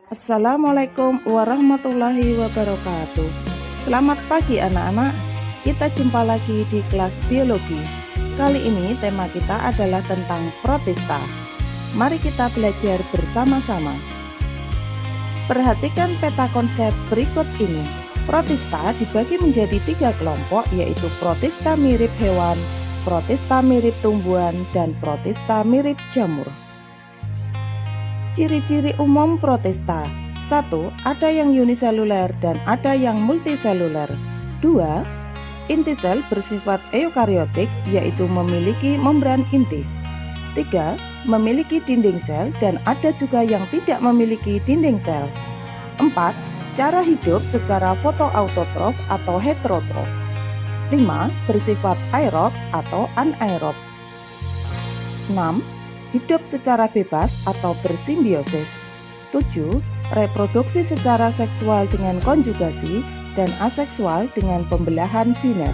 Assalamualaikum warahmatullahi wabarakatuh. Selamat pagi anak-anak. Kita jumpa lagi di kelas biologi. Kali ini tema kita adalah tentang protista. Mari kita belajar bersama-sama. Perhatikan peta konsep berikut ini. Protista dibagi menjadi 3 kelompok, yaitu protista mirip hewan, protista mirip tumbuhan, dan protista mirip jamur. Ciri-ciri umum protista. 1. Ada yang uniseluler dan ada yang multiseluler. 2. Inti sel bersifat eukariotik, yaitu memiliki membran inti. 3. Memiliki dinding sel dan ada juga yang tidak memiliki dinding sel. 4. Cara hidup secara fotoautotrof atau heterotrof. 5. Bersifat aerob atau anaerob. 6. Hidup secara bebas atau bersimbiosis. 7. Reproduksi secara seksual dengan konjugasi dan aseksual dengan pembelahan biner.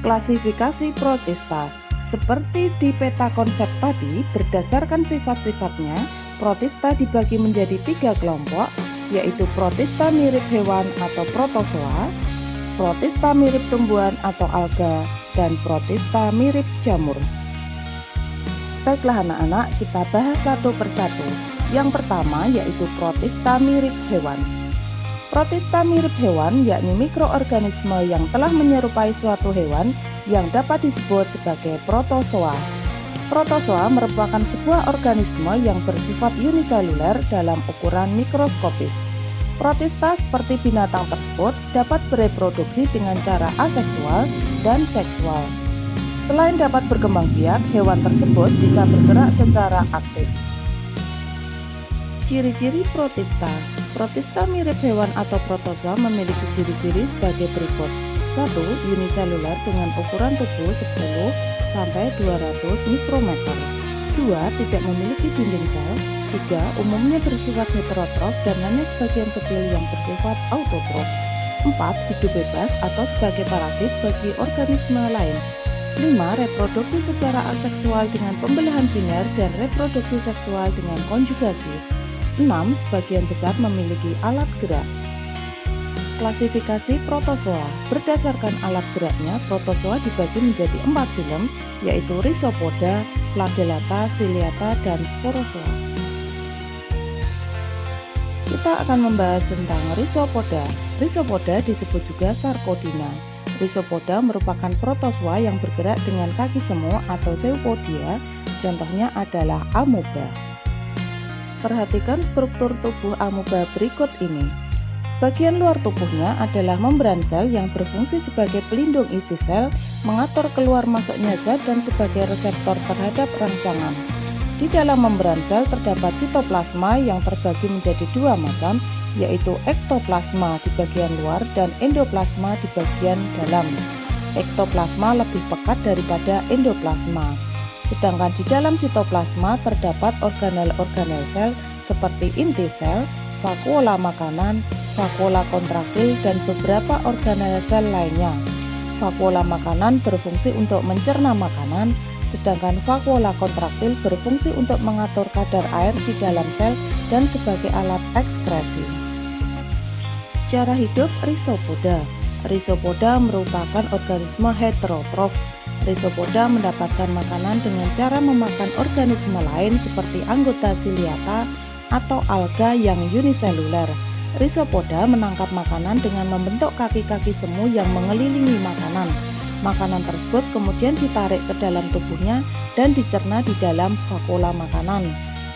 Klasifikasi protista. Seperti di peta konsep tadi, berdasarkan sifat-sifatnya, protista dibagi menjadi 3 kelompok, yaitu protista mirip hewan atau protozoa, protista mirip tumbuhan atau alga, dan protista mirip jamur. Baiklah anak-anak, kita bahas satu persatu. Yang pertama yaitu protista mirip hewan. Protista mirip hewan yakni mikroorganisme yang telah menyerupai suatu hewan yang dapat disebut sebagai protozoa. Protozoa merupakan sebuah organisme yang bersifat uniseluler dalam ukuran mikroskopis. Protista seperti binatang tersebut dapat bereproduksi dengan cara aseksual dan seksual. Selain dapat berkembang biak, hewan tersebut bisa bergerak secara aktif. Ciri-ciri protista. Protista mirip hewan atau protozoa memiliki ciri-ciri sebagai berikut. 1. Uniseluler dengan ukuran tubuh 10 sampai 200 mikrometer. 2. Tidak memiliki dinding sel. 3. Umumnya bersifat heterotrof dan hanya sebagian kecil yang bersifat autotrof. 4. Hidup bebas atau sebagai parasit bagi organisme lain. 5. Reproduksi secara aseksual dengan pembelahan biner dan reproduksi seksual dengan konjugasi. 6. Sebagian besar memiliki alat gerak. Klasifikasi protozoa. Berdasarkan alat geraknya, protozoa dibagi menjadi 4 filum, yaitu Rhizopoda, Flagellata, Ciliata, dan Sporozoa. Kita akan membahas tentang Rhizopoda. Rhizopoda disebut juga Sarcodina. Rhizopoda merupakan protozoa yang bergerak dengan kaki semu atau zoopodia, contohnya adalah amoeba. Perhatikan struktur tubuh amoeba berikut ini. Bagian luar tubuhnya adalah membran sel yang berfungsi sebagai pelindung isi sel, mengatur keluar masuknya zat dan sebagai reseptor terhadap rangsangan. Di dalam membran sel terdapat sitoplasma yang terbagi menjadi 2 macam, yaitu ektoplasma di bagian luar dan endoplasma di bagian dalam. Ektoplasma lebih pekat daripada endoplasma. Sedangkan di dalam sitoplasma terdapat organel-organel sel seperti inti sel, vakuola makanan, vakuola kontraktil, dan beberapa organel sel lainnya. Vakuola makanan berfungsi untuk mencerna makanan, sedangkan vakuola kontraktil berfungsi untuk mengatur kadar air di dalam sel dan sebagai alat ekskresi. Cara hidup Rhizopoda. Rhizopoda merupakan organisme heterotrof. Rhizopoda mendapatkan makanan dengan cara memakan organisme lain seperti anggota Ciliata atau alga yang uniseluler. Rhizopoda menangkap makanan dengan membentuk kaki-kaki semu yang mengelilingi makanan. Makanan tersebut kemudian ditarik ke dalam tubuhnya dan dicerna di dalam vakuola makanan.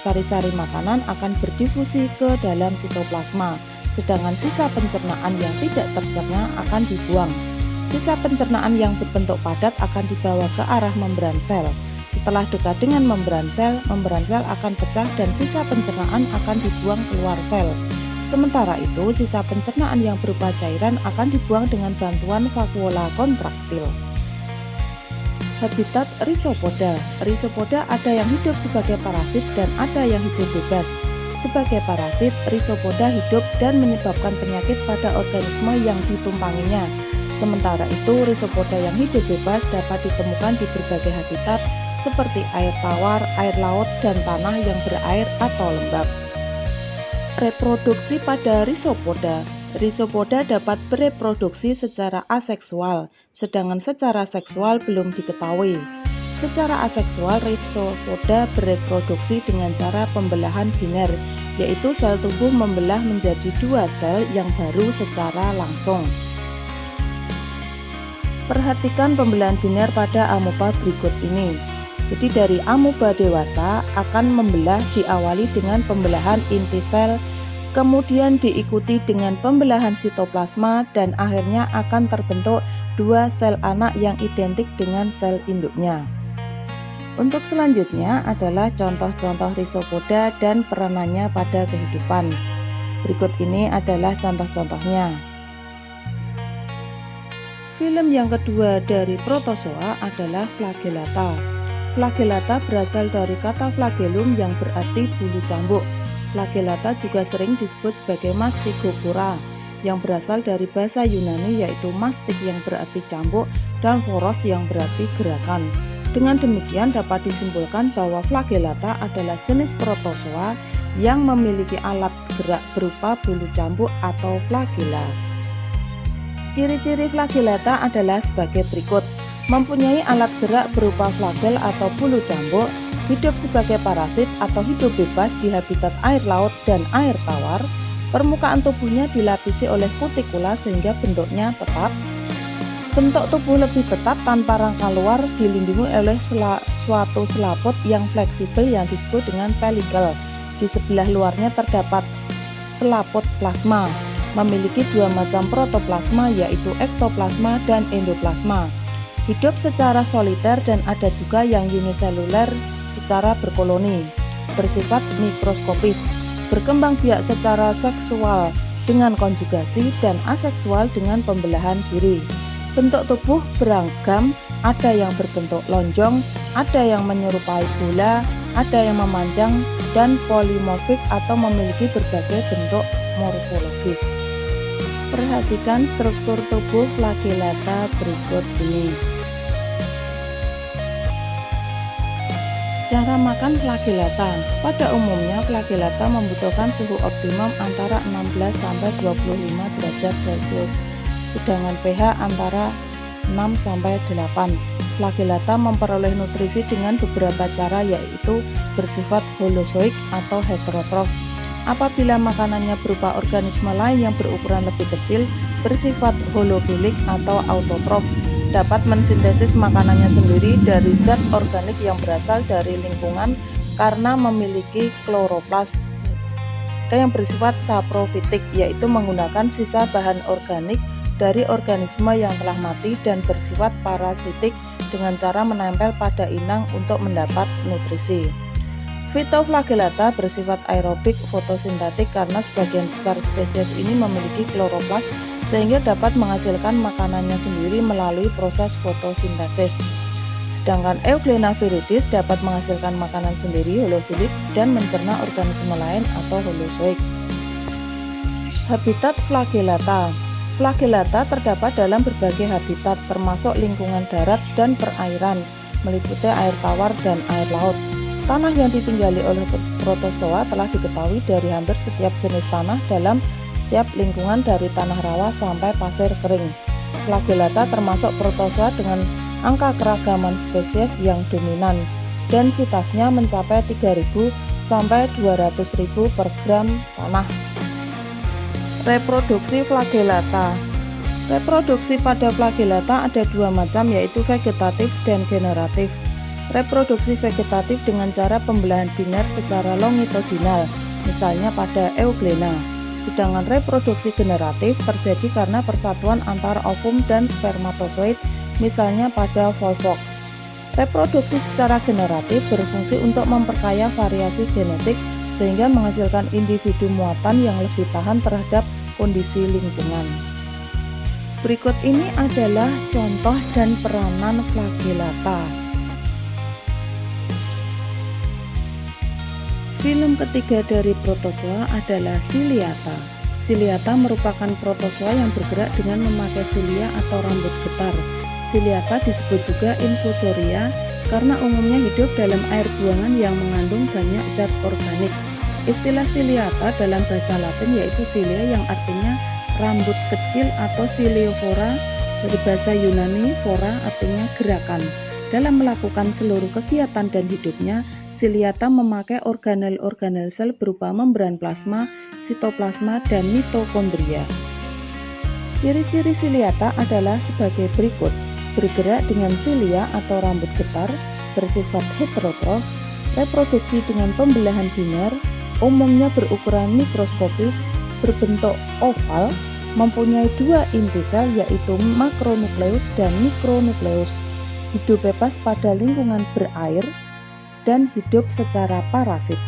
Sari-sari makanan akan berdifusi ke dalam sitoplasma, sedangkan sisa pencernaan yang tidak tercerna akan dibuang. Sisa pencernaan yang berbentuk padat akan dibawa ke arah membran sel. Setelah dekat dengan membran sel akan pecah dan sisa pencernaan akan dibuang keluar sel. Sementara itu, sisa pencernaan yang berupa cairan akan dibuang dengan bantuan vakuola kontraktil. Habitat Rhizopoda. Rhizopoda ada yang hidup sebagai parasit dan ada yang hidup bebas. Sebagai parasit, Rhizopoda hidup dan menyebabkan penyakit pada organisme yang ditumpanginya. Sementara itu, Rhizopoda yang hidup bebas dapat ditemukan di berbagai habitat seperti air tawar, air laut, dan tanah yang berair atau lembab. Reproduksi pada Rhizopoda. Rhizopoda dapat bereproduksi secara aseksual, sedangkan secara seksual belum diketahui. Secara aseksual, Rhizopoda bereproduksi dengan cara pembelahan biner, yaitu sel tubuh membelah menjadi dua sel yang baru secara langsung. Perhatikan pembelahan biner pada amoeba berikut ini. Jadi dari amoeba dewasa akan membelah diawali dengan pembelahan inti sel, kemudian diikuti dengan pembelahan sitoplasma, dan akhirnya akan terbentuk dua sel anak yang identik dengan sel induknya. Untuk selanjutnya adalah contoh-contoh Rhizopoda dan peranannya pada kehidupan. Berikut ini adalah contoh-contohnya. Film yang kedua dari protozoa adalah Flagellata. Flagellata berasal dari kata flagellum yang berarti bulu cambuk. Flagellata juga sering disebut sebagai Mastigopora yang berasal dari bahasa Yunani, yaitu mastik yang berarti cambuk dan foros yang berarti gerakan. Dengan demikian dapat disimpulkan bahwa Flagellata adalah jenis protozoa yang memiliki alat gerak berupa bulu cambuk atau flagella. Ciri-ciri Flagellata adalah sebagai berikut: mempunyai alat gerak berupa flagel atau bulu cambuk, hidup sebagai parasit atau hidup bebas di habitat air laut dan air tawar, permukaan tubuhnya dilapisi oleh kutikula sehingga bentuknya tetap, bentuk tubuh lebih tetap tanpa rangka luar, dilindungi oleh suatu selaput yang fleksibel yang disebut dengan pelikel. Di sebelah luarnya terdapat selaput plasma, memiliki dua macam protoplasma yaitu ektoplasma dan endoplasma. Hidup secara soliter dan ada juga yang uniseluler secara berkoloni, bersifat mikroskopis, berkembang biak secara seksual dengan konjugasi dan aseksual dengan pembelahan diri. Bentuk tubuh beragam, ada yang berbentuk lonjong, ada yang menyerupai bola, ada yang memanjang dan polimorfik atau memiliki berbagai bentuk morfologis. Perhatikan struktur tubuh Flagellata berikut ini. Cara makan Flagellata. Pada umumnya Flagellata membutuhkan suhu optimum antara 16 sampai 25 derajat Celcius, sedangkan pH antara 6 sampai 8. Flagellata memperoleh nutrisi dengan beberapa cara, yaitu bersifat holozoik atau heterotrof. Apabila makanannya berupa organisme lain yang berukuran lebih kecil, bersifat holofilik atau autotrof, dapat mensintesis makanannya sendiri dari zat organik yang berasal dari lingkungan karena memiliki kloroplas, dan yang bersifat saprofitik, yaitu menggunakan sisa bahan organik dari organisme yang telah mati, dan bersifat parasitik dengan cara menempel pada inang untuk mendapat nutrisi. Phytoflagellata bersifat aerobik fotosintetik karena sebagian besar spesies ini memiliki kloroplas sehingga dapat menghasilkan makanannya sendiri melalui proses fotosintesis. Sedangkan Euglena viridis dapat menghasilkan makanan sendiri holofilik dan mencerna organisme lain atau holozoik. Habitat Flagellata. Flagellata terdapat dalam berbagai habitat termasuk lingkungan darat dan perairan, meliputi air tawar dan air laut. Tanah yang ditinggali oleh protozoa telah diketahui dari hampir setiap jenis tanah dalam setiap lingkungan dari tanah rawa sampai pasir kering. Flagellata termasuk protozoa dengan angka keragaman spesies yang dominan. Densitasnya mencapai 3.000 sampai 200.000 per gram tanah. Reproduksi Flagellata. Reproduksi pada Flagellata ada dua macam, yaitu vegetatif dan generatif. Reproduksi vegetatif dengan cara pembelahan biner secara longitudinal, misalnya pada Euglena. Sedangkan reproduksi generatif terjadi karena persatuan antara ovum dan spermatozoid, misalnya pada Volvox. Reproduksi secara generatif berfungsi untuk memperkaya variasi genetik sehingga menghasilkan individu muatan yang lebih tahan terhadap kondisi lingkungan. Berikut ini adalah contoh dan peranan Flagellata. Film ketiga dari protozoa adalah Ciliata. Ciliata merupakan protozoa yang bergerak dengan memakai silia atau rambut getar. Ciliata disebut juga infusoria karena umumnya hidup dalam air buangan yang mengandung banyak zat organik. Istilah ciliata dalam bahasa Latin yaitu cilia yang artinya rambut kecil atau ciliofora, dari bahasa Yunani fora artinya gerakan. Dalam melakukan seluruh kegiatan dan hidupnya, ciliata memakai organel-organel sel berupa membran plasma, sitoplasma, dan mitokondria. Ciri-ciri ciliata adalah sebagai berikut: bergerak dengan silia atau rambut getar, bersifat heterotrof, reproduksi dengan pembelahan biner, umumnya berukuran mikroskopis, berbentuk oval, mempunyai dua inti sel yaitu makronukleus dan mikronukleus, hidup bebas pada lingkungan berair, dan hidup secara parasit.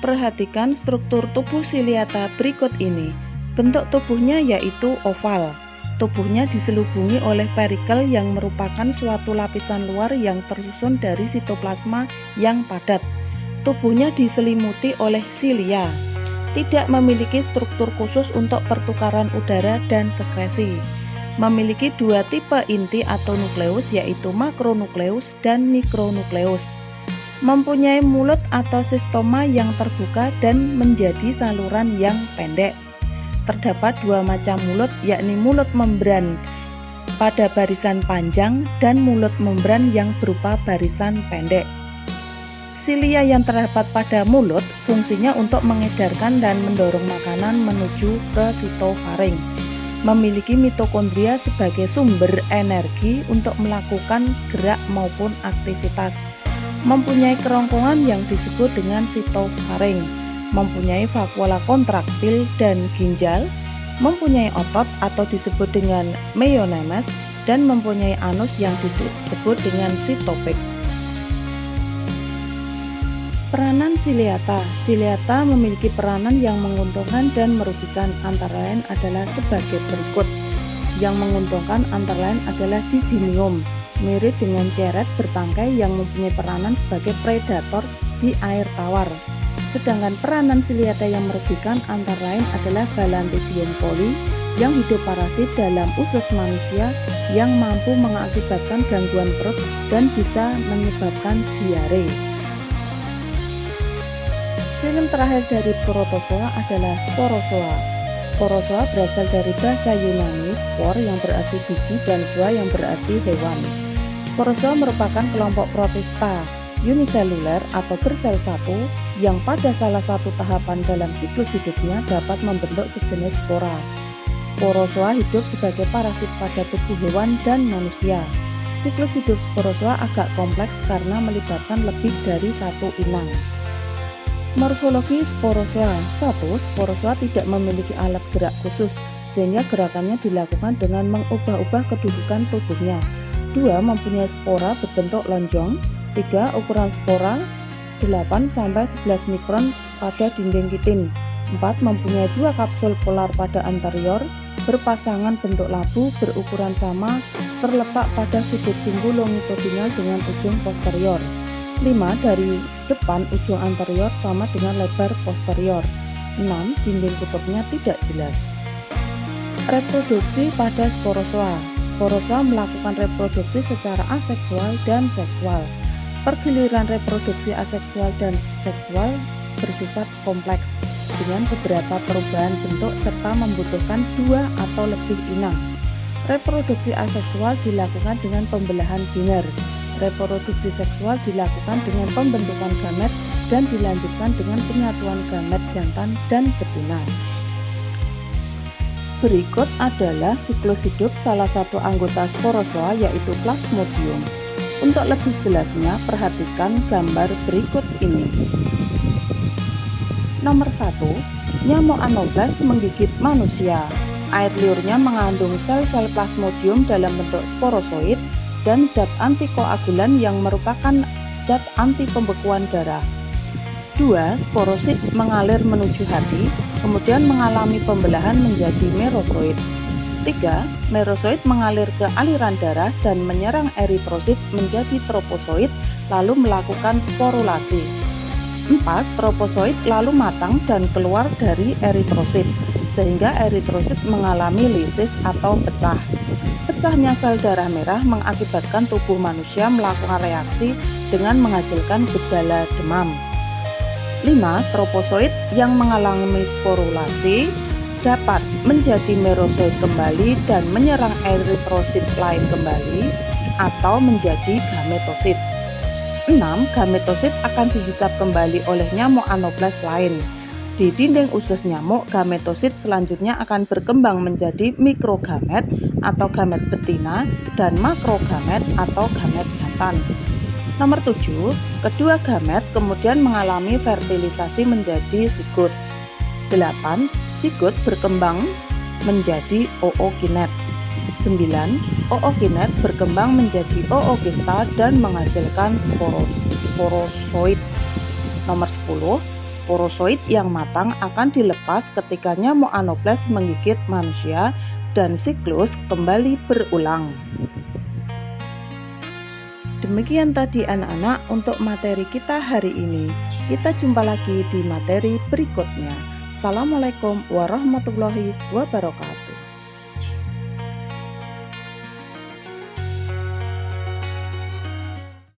Perhatikan struktur tubuh ciliata berikut ini. Bentuk tubuhnya yaitu oval. Tubuhnya diselubungi oleh perikel yang merupakan suatu lapisan luar yang tersusun dari sitoplasma yang padat. Tubuhnya diselimuti oleh silia. Tidak memiliki struktur khusus untuk pertukaran udara dan sekresi. Memiliki dua tipe inti atau nukleus yaitu makronukleus dan mikronukleus. Mempunyai mulut atau sistoma yang terbuka dan menjadi saluran yang pendek. Terdapat dua macam mulut, yakni mulut membran pada barisan panjang dan mulut membran yang berupa barisan pendek. Silia yang terdapat pada mulut fungsinya untuk mengedarkan dan mendorong makanan menuju ke sitofaring. Memiliki mitokondria sebagai sumber energi untuk melakukan gerak maupun aktivitas. Mempunyai kerongkongan yang disebut dengan sitofaring. Mempunyai vakuola kontraktil dan ginjal, mempunyai otot atau disebut dengan meionemes, dan mempunyai anus yang disebut dengan sitopeks. Peranan ciliata. Ciliata memiliki peranan yang menguntungkan dan merugikan, antara lain adalah sebagai berikut. Yang menguntungkan antara lain adalah didinium, mirip dengan ceret bertangkai yang mempunyai peranan sebagai predator di air tawar. Sedangkan peranan ciliata yang merugikan antara lain adalah Balantidium coli yang hidup parasit dalam usus manusia yang mampu mengakibatkan gangguan perut dan bisa menyebabkan diare. Film terakhir dari protozoa adalah sporozoa. Sporozoa berasal dari bahasa Yunani spor yang berarti biji dan zoa yang berarti hewan. Sporozoa merupakan kelompok protista uniseluler atau bersel satu yang pada salah satu tahapan dalam siklus hidupnya dapat membentuk sejenis spora. Sporozoa hidup sebagai parasit pada tubuh hewan dan manusia. Siklus hidup sporozoa agak kompleks karena melibatkan lebih dari satu inang. Morfologi sporozoa. 1. Sporozoa tidak memiliki alat gerak khusus sehingga gerakannya dilakukan dengan mengubah-ubah kedudukan tubuhnya. 2. Mempunyai spora berbentuk lonjong. 3. Ukuran spora 8-11 mikron pada dinding kitin. 4. Mempunyai dua kapsul polar pada anterior berpasangan bentuk labu berukuran sama terletak pada sudut sumbu longitudinal dengan ujung posterior. 5. Dari depan ujung anterior sama dengan lebar posterior. 6. Dinding kutubnya tidak jelas. Reproduksi pada sporozoa. Sporozoa melakukan reproduksi secara aseksual dan seksual. Pergiliran reproduksi aseksual dan seksual bersifat kompleks dengan beberapa perubahan bentuk serta membutuhkan dua atau lebih inang. Reproduksi aseksual dilakukan dengan pembelahan biner. Reproduksi seksual dilakukan dengan pembentukan gamet dan dilanjutkan dengan penyatuan gamet jantan dan betina. Berikut adalah siklus hidup salah satu anggota sporozoa yaitu Plasmodium. Untuk lebih jelasnya, perhatikan gambar berikut ini. Nomor 1. Nyamuk Anoblas menggigit manusia. Air liurnya mengandung sel-sel Plasmodium dalam bentuk sporozoid dan zat antikoagulan yang merupakan zat anti pembekuan darah. 2. Sporosit mengalir menuju hati, kemudian mengalami pembelahan menjadi merozoid. 3. Merozoid mengalir ke aliran darah dan menyerang eritrosit menjadi tropozoid lalu melakukan sporulasi. 4. Tropozoid lalu matang dan keluar dari eritrosit sehingga eritrosit mengalami lisis atau pecah. Pecahnya sel darah merah mengakibatkan tubuh manusia melakukan reaksi dengan menghasilkan gejala demam. 5. Tropozoid yang mengalami sporulasi dapat menjadi merozoid kembali dan menyerang eritrosit lain kembali atau menjadi gametosit. 6. Gametosit akan dihisap kembali oleh nyamuk anoblas lain. Di dinding usus nyamuk, gametosit selanjutnya akan berkembang menjadi mikrogamet atau gamet betina dan makrogamet atau gamet jantan. Nomor 7, kedua gamet kemudian mengalami fertilisasi menjadi zigot. 8. Zigot berkembang menjadi ookinet. 9. Ookinet berkembang menjadi ookista dan menghasilkan sporozoid. Nomor 10, sporozoid yang matang akan dilepas ketika nyamuk anoblas menggigit manusia dan siklus kembali berulang. Demikian tadi anak-anak untuk materi kita hari ini. Kita jumpa lagi di materi berikutnya. Assalamualaikum warahmatullahi wabarakatuh.